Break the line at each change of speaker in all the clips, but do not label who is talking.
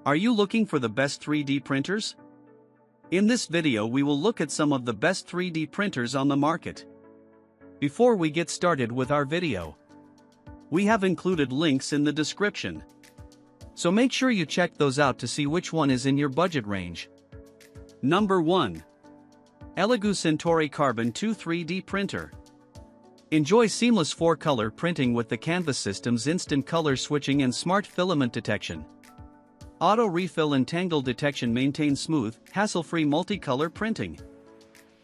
Are you looking for the best 3D printers? In this video we will look at some of the best 3D printers on the market. Before we get started with our video, we have included links in the description. So make sure you check those out to see which one is in your budget range. Number 1. ELEGOO Centauri Carbon 2 3D Printer. Enjoy seamless 4-color printing with the Canvas system's instant color switching and smart filament detection. Auto refill and tangle detection maintains smooth, hassle-free multicolor printing.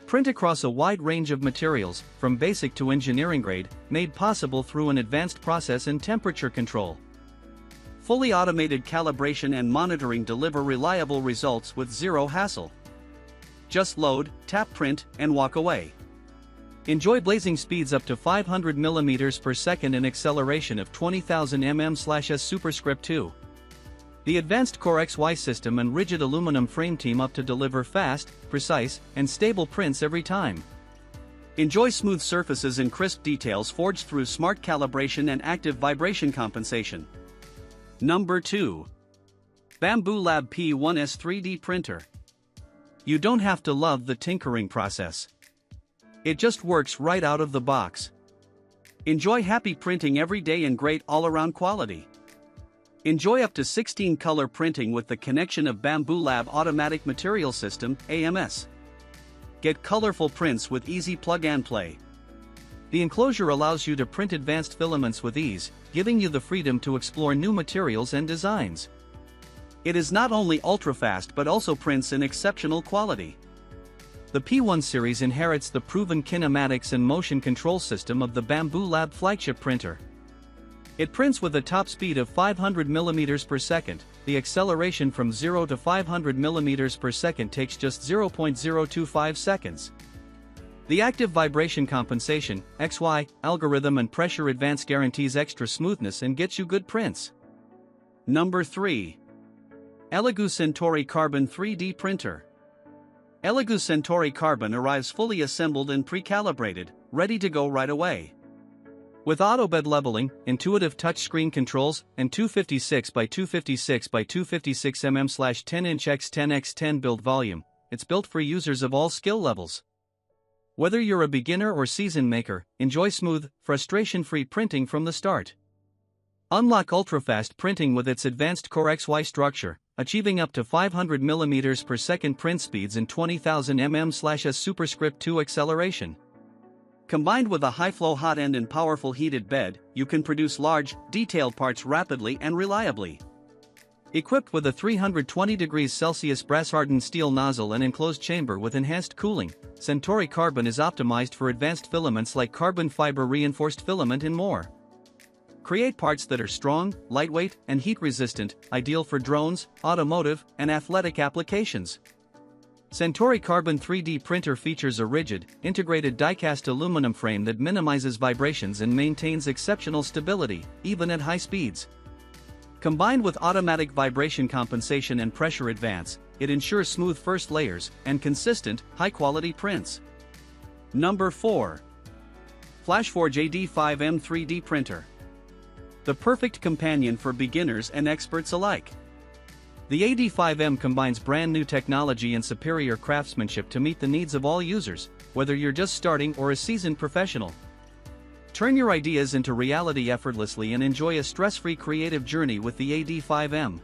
Print across a wide range of materials, from basic to engineering grade, made possible through an advanced process and temperature control. Fully automated calibration and monitoring deliver reliable results with zero hassle. Just load, tap print, and walk away. Enjoy blazing speeds up to 500 mm per second and acceleration of 20,000 mm/s superscript 2. The advanced Core XY system and rigid aluminum frame team up to deliver fast, precise, and stable prints every time. Enjoy smooth surfaces and crisp details forged through smart calibration and active vibration compensation. Number 2. Bambu Lab P1S 3D Printer. You don't have to love the tinkering process. It just works right out of the box. Enjoy happy printing every day and great all-around quality. Enjoy up to 16-color printing with the connection of Bambu Lab Automatic Material System, AMS. Get colorful prints with easy plug-and-play. The enclosure allows you to print advanced filaments with ease, giving you the freedom to explore new materials and designs. It is not only ultra-fast but also prints in exceptional quality. The P1 series inherits the proven kinematics and motion control system of the Bambu Lab flagship printer. It prints with a top speed of 500 mm per second. The acceleration from 0 to 500 mm per second takes just 0.025 seconds. The active vibration compensation, XY, algorithm and pressure advance guarantees extra smoothness and gets you good prints. Number 3. ELEGOO Centauri Carbon 3D Printer. ELEGOO Centauri Carbon arrives fully assembled and pre-calibrated, ready to go right away. With auto bed leveling, intuitive touchscreen controls, and 256 by 256 by 256 mm/10" x 10x10 build volume, it's built for users of all skill levels. Whether you're a beginner or seasoned maker, enjoy smooth, frustration-free printing from the start. Unlock ultra-fast printing with its advanced Core XY structure, achieving up to 500 mm per second print speeds and 20,000 mm/s superscript 2 acceleration. Combined with a high-flow hot end and powerful heated bed, you can produce large, detailed parts rapidly and reliably. Equipped with a 320 degrees Celsius brass-hardened steel nozzle and enclosed chamber with enhanced cooling, Centauri Carbon is optimized for advanced filaments like carbon fiber reinforced filament and more. Create parts that are strong, lightweight, and heat-resistant, ideal for drones, automotive, and athletic applications. Centauri Carbon 3D Printer features a rigid, integrated die-cast aluminum frame that minimizes vibrations and maintains exceptional stability, even at high speeds. Combined with automatic vibration compensation and pressure advance, it ensures smooth first layers and consistent, high-quality prints. Number 4. FLASHFORGE AD5M 3D Printer. The perfect companion for beginners and experts alike. The AD5M combines brand new technology and superior craftsmanship to meet the needs of all users, whether you're just starting or a seasoned professional. Turn your ideas into reality effortlessly and enjoy a stress-free creative journey with the AD5M.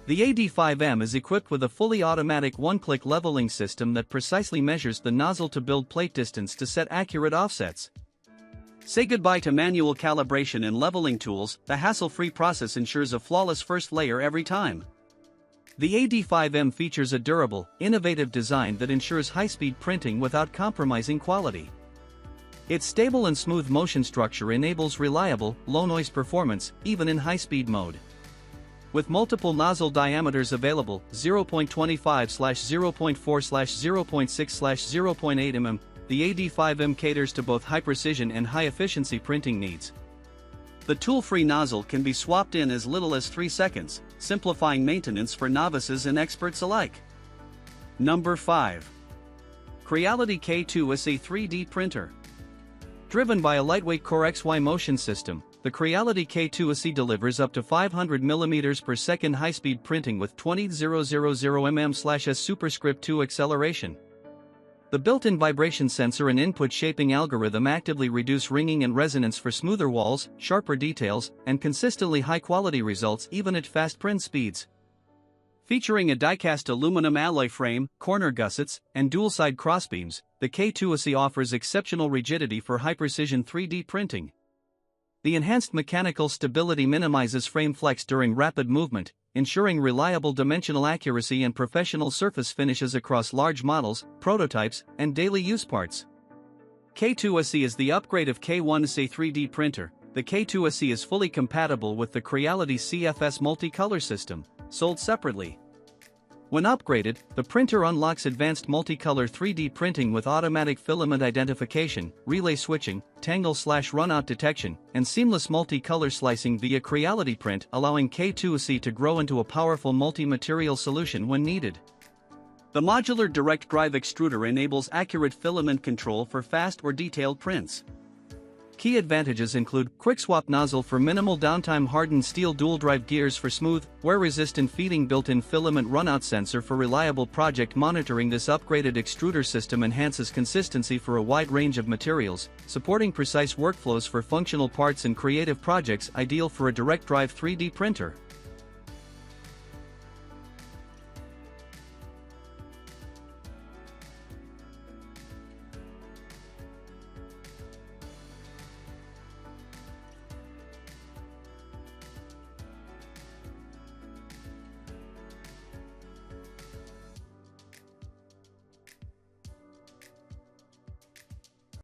The AD5M is equipped with a fully automatic one-click leveling system that precisely measures the nozzle-to-build plate distance to set accurate offsets. Say goodbye to manual calibration and leveling tools. The hassle-free process ensures a flawless first layer every time. The AD5M features a durable, innovative design that ensures high-speed printing without compromising quality. Its stable and smooth motion structure enables reliable, low-noise performance, even in high-speed mode. With multiple nozzle diameters available, 0.25/0.4/0.6/0.8 mm, the AD5M caters to both high-precision and high-efficiency printing needs. The tool-free nozzle can be swapped in as little as 3 seconds, simplifying maintenance for novices and experts alike. Number 5. Creality K2 SE 3D Printer. Driven by a lightweight Core XY motion system, The Creality K2 SE delivers up to 500 mm per second high-speed printing with 20,000 mm/s superscript 2 acceleration. The built-in vibration sensor and input shaping algorithm actively reduce ringing and resonance for smoother walls, sharper details, and consistently high-quality results even at fast print speeds. Featuring a die-cast aluminum alloy frame, corner gussets, and dual-side crossbeams, the K2 SE offers exceptional rigidity for high-precision 3D printing. The enhanced mechanical stability minimizes frame flex during rapid movement, ensuring reliable dimensional accuracy and professional surface finishes across large models, prototypes, and daily use parts. K2 SE is the upgrade of K1S 3D printer. The K2 SE is fully compatible with the Creality CFS multicolor system, sold separately. When upgraded, the printer unlocks advanced multicolor 3D printing with automatic filament identification, relay switching, tangle/runout detection, and seamless multicolor slicing via Creality Print, allowing K2 SE to grow into a powerful multi-material solution when needed. The modular direct drive extruder enables accurate filament control for fast or detailed prints. Key advantages include quick swap nozzle for minimal downtime, hardened steel dual drive gears for smooth, wear-resistant feeding, built-in filament runout sensor for reliable project monitoring. This upgraded extruder system enhances consistency for a wide range of materials, supporting precise workflows for functional parts and creative projects, ideal for a direct drive 3D printer.